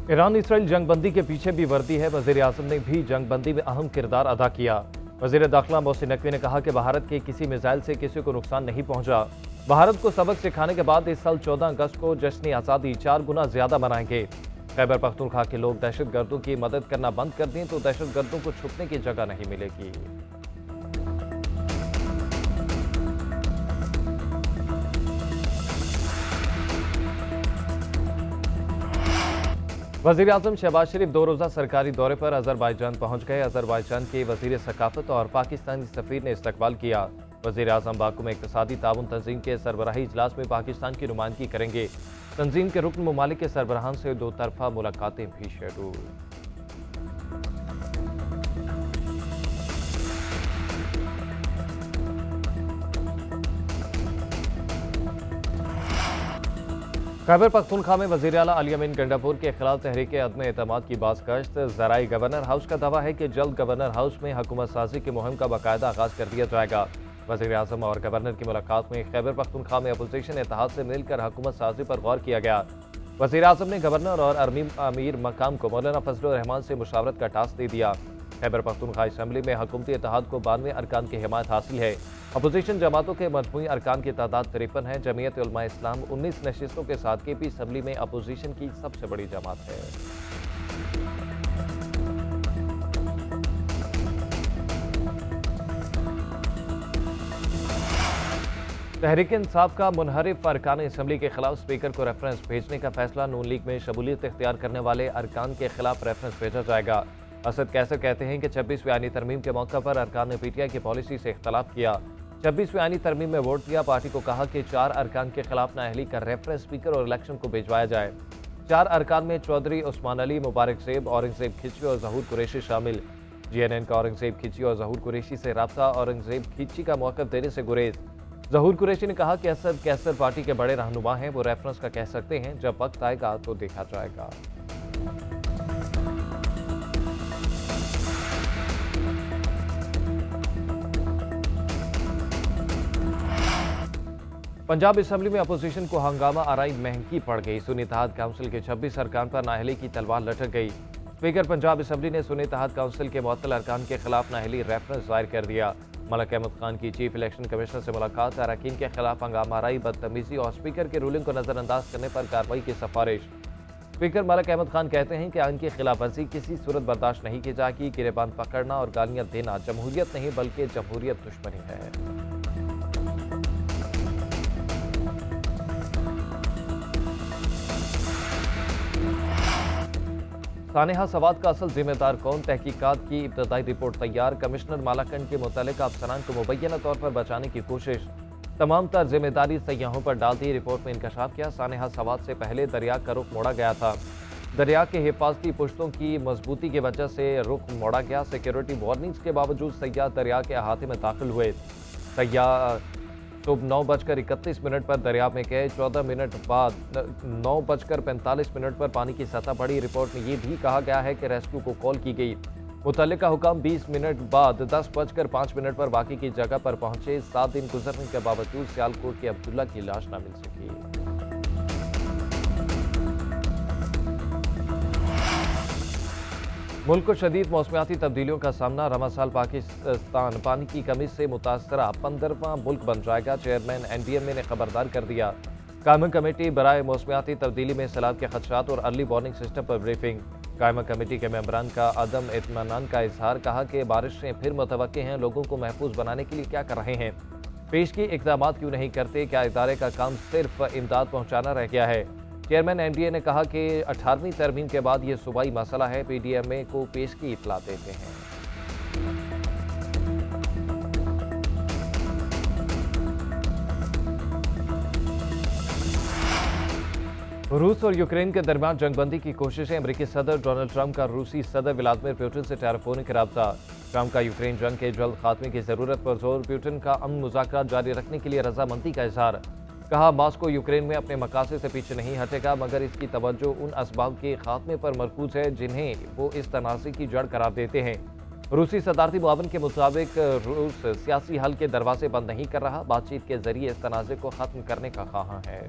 Iran Israel जंगबंदी के पीछे भी वर्दी है। वजीर आजम ने भी जंगबंदी में अहम किरदार अदा किया। वजीर दाखिला मोहसिन नकवी ने कहा कि भारत के किसी मिसाइल से किसी को नुकसान नहीं पहुंचा। भारत को सबक सिखाने के बाद इस साल 14 अगस्त को जश्न आज़ादी 4 गुना ज्यादा मनाएंगे। खैबर पख्तूनख्वा के लोग दहशतगर्दों की मदद करना बंद कर दें तो दहशतगर्दों को छुपने की जगह नहीं मिलेगी। वजीर आजम शहबाज शरीफ 2 रोज़ा सरकारी दौरे पर अजरबैजान पहुंच गए। अजरबैजान के वजीर सकाफत और पाकिस्तानी सफीर ने इस्तकबाल किया। वजीर आजम बाकू में इक्तिसादी ताउन तंजीम के सरबराही इजलास में पाकिस्तान की नुमाइंदगी करेंगे। तंजीम के रुकन ममालिक के सरबराहान से 2 तरफा मुलाकातें भी शेड्यूल। खैबर पख्तूनख्वा में वज़ीर आला अली अमीन गंडापुर के खिलाफ तहरीक अदम एतमाद की बाज़गश्त ज़राई। गवर्नर हाउस का दावा है कि जल्द गवर्नर हाउस में हुकूमत साजी की मुहिम का बाकायदा आगाज कर दिया जाएगा। वज़ीर आज़म और गवर्नर की मुलाकात में खैबर पख्तूनख्वा में अपोजिशन इत्तेहाद से मिलकर हुकूमत साजी पर गौर किया गया। वज़ीर आज़म ने गवर्नर और अमीर मकाम को मौलाना फजलुर रहमान से मुशावरत का टास्क दे दिया। खैबर पख्तूनख्वा असम्बली में हुकूमती इत्तेहाद को 92 अरकान की हिमायत हासिल है। अपोजिशन जमातों के मजमूई अरकान की तादाद 53 है। जमीयत उलमा इस्लाम 19 नशिस्तों के साथ केपी असम्बली में अपोजिशन की सबसे बड़ी जमात है। तहरीक इंसाफ का मुनहरिफ अरकान असम्बली के खिलाफ स्पीकर को रेफरेंस भेजने का फैसला। नून लीग में शमूलियत इख्तियार करने वाले अरकान के खिलाफ रेफरेंस भेजा जाएगा। असद कैसर कहते हैं कि 26वीं आईनी तरमीम के मौके पर अरकान ने पीटीआई की पॉलिसी से इख्तलाफ किया। 26वीं आईनी तरमीम में वोट दिया। पार्टी को कहा कि 4 अरकान के खिलाफ नाअहली का रेफरेंस स्पीकर और इलेक्शन को भिजवाया जाए। 4 अरकान में चौधरी उस्मान अली, मुबारक ज़ेब, औरंगज़ेब खिची और ज़हूर कुरैशी शामिल। GNN का औरंगज़ेब खिची और ज़हूर कुरैशी से राब्ता, औरंगज़ेब खिची का मौक़िफ़ देने से गुरेज। ज़हूर कुरैशी ने कहा कि असद कैसर पार्टी के बड़े रहनुमा हैं, वो रेफरेंस का कह सकते हैं, जब वक्त आएगा तो देखा जाएगा। पंजाब असम्बली में अपोजिशन को हंगामा आराई महंगी पड़ गई। सुन्नी इत्तेहाद काउंसिल के 26 अरकान पर नाअहली की तलवार लटक गई। स्पीकर पंजाब असम्बली ने सुन्नी इत्तेहाद काउंसिल के मुअत्तल अरकान के खिलाफ नाअहली रेफरेंस जाहिर कर दिया। मलक अहमद खान की चीफ इलेक्शन कमिश्नर से मुलाकात, अरकान के खिलाफ हंगामा आराई, बदतमीजी और स्पीकर की रूलिंग को नजरअंदाज करने पर कार्रवाई की सिफारिश। स्पीकर मलक अहमद खान कहते हैं कि आइन की खिलाफ वर्जी किसी सूरत बर्दाश्त नहीं की जाएगी। गिरेबान पकड़ना और गालियां देना जमहूरियत नहीं बल्कि जमहूरियत दुश्मनी है। सानेहा सवाद का असल जिम्मेदार कौन? तहकीकात की इब्तदाई रिपोर्ट तैयार। कमिश्नर मालाकंड के मुतल्लिका अफसरान को मुबैना तौर पर बचाने की कोशिश। तमाम तर जिम्मेदारी सयाहों पर डाल दी। रिपोर्ट में इंकशाफ किया सानेहा सवाद से पहले दरिया का रुख मोड़ा गया था। दरिया के हिफाजती पुश्तों की मजबूती की वजह से रुख मोड़ा गया। सिक्योरिटी वार्निंग्स के बावजूद सयाह दरिया के अहाते में दाखिल हुए। सयाह सुबह 9:31 पर दरिया में गए। 14 मिनट बाद 9:45 पर पानी की सतह बढ़ी। रिपोर्ट में यह भी कहा गया है कि रेस्क्यू को कॉल की गई। मुतल्लिका हुकाम 20 मिनट बाद 10:05 पर बाकी की जगह पर पहुंचे। 7 दिन गुजरने के बावजूद सियालकोट के अब्दुल्ला की लाश न मिल सकी। मुल्क को शदीद मौसमियाती तब्दीलियों का सामना। रवा साल पाकिस्तान पानी की कमी से मुतासरा 15वां मुल्क बन जाएगा। चेयरमैन NDMA ने खबरदार कर दिया। कायमा कमेटी बराए मौसमियाती तब्दीली में सैलाब के खदशात और अर्ली वार्निंग सिस्टम पर ब्रीफिंग। कायमा कमेटी के मेंबरान का अदम इत्मीनान का इजहार। कहा कि बारिशें फिर मुतवक्के हैं, लोगों को महफूज बनाने के लिए क्या कर रहे हैं, पेश की इक़दामात क्यों नहीं करते, क्या इदारे का काम सिर्फ इमदाद पहुँचाना रह गया है। चेयरमैन NDA ने कहा कि 18वीं तरमीम के बाद ये सूबाई मसला है, PDMA को पेश की इतला देते हैं। रूस और यूक्रेन के दरमियान जंगबंदी की कोशिशें। अमेरिकी सदर डोनाल्ड ट्रंप का रूसी सदर व्लादिमीर पुतिन से टेलीफोनिक रब्ता। ट्रंप का यूक्रेन जंग के जल्द खात्मे की जरूरत पर जोर। पुतिन का अमन मुज़ाकरात जारी रखने के लिए रजामंदी का इजहार। कहा मास्को यूक्रेन में अपने मकासद से पीछे नहीं हटेगा, मगर इसकी तवज्जो उन असबाब के खात्मे पर मरकूज है जिन्हें वो इस तनाज़े की जड़ करार देते हैं। रूसी सदारती मुआवन के मुताबिक रूस सियासी हल के दरवाजे बंद नहीं कर रहा, बातचीत के जरिए इस तनाज़े को खत्म करने का ख्वाहां है।